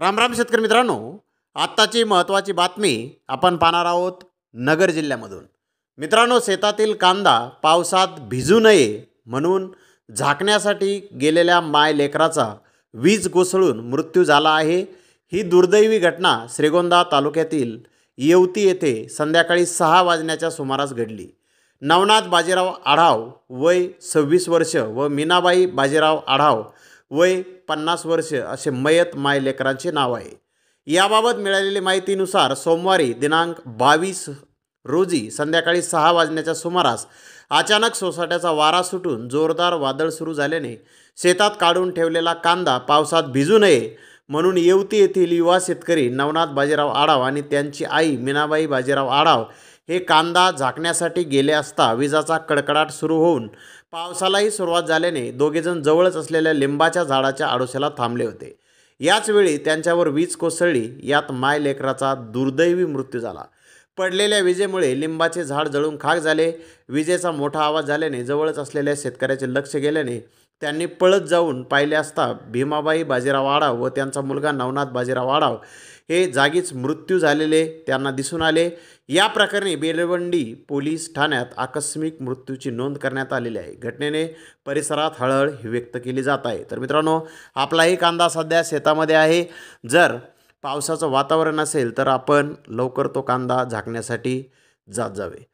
राम राम शेतकरी मित्रांनो, आत्ताची महत्त्वाची बातमी आपण पाहणार आहोत नगर जिल्ह्यामधून. मित्रांनो, शेतातील कांदा पावसात भिजू नये म्हणून झाकण्यासाठी गेलेल्या माय लेकराचा वीज कोसळून मृत्यू झाला आहे. ही दुर्दैवी घटना श्रीगोंदा तालुक्यातील येवती येथे संध्याकाळी 6 वाजण्याच्या सुमारास घडली. नवनाथ बाजीराव आढाव वय 26 वर्ष व मीनाबाई बाजीराव आढाव वय 50 वर्ष असे मयत माय लेकरांचे नाव आहे. याबाबत मिळालेली माहितीनुसार सोमवारी दिनांक 22 रोजी संध्याकाळी 6 वाजण्याच्या सुमारास अचानक सोसाट्याचा वारा सुटून जोरदार वादळ सुरू झाल्याने शेतात काढून ठेवलेला कांदा पावसात भिजू नये म्हणून येवती येथील युवा शेतकरी नवनाथ बाजीराव आढाव आणि त्यांची आई मीनाबाई बाजीराव आढाव हे कांदा झाकण्यासाठी गेले असता विजाचा कडकडाट सुरू होऊन पावसालाही सुरुवात झाल्याने दोघेजण जवळच असलेल्या लिंबाच्या झाडाच्या आडोशाला थांबले होते. याचवेळी त्यांच्यावर वीज कोसळली. यात माय लेकराचा दुर्दैवी मृत्यू झाला. पडलेल्या विजेमुळे लिंबाचे झाड जळून खाक झाले. विजेचा मोठा आवाज झाल्याने जवळच असलेल्या शेतकऱ्याचे लक्ष गेल्याने त्यांनी पळत जाऊन पाहिले असता भीमाबाई बाजीराव आढाव व त्यांचा मुलगा नवनाथ बाजीराव आढाव हे जागीच मृत्यू झालेले त्यांना दिसून आले. या प्रकरणी बेलवंडी पोलीस ठाण्यात आकस्मिक मृत्यूची नोंद करण्यात आलेली आहे. घटनेने परिसरात हळहळ व्यक्त केली जात आहे. तर मित्रांनो, आपलाही कांदा सध्या शेतामध्ये आहे. जर पावसाचं वातावरण असेल तर आपण लवकर तो कांदा झाकण्यासाठी जात जावे.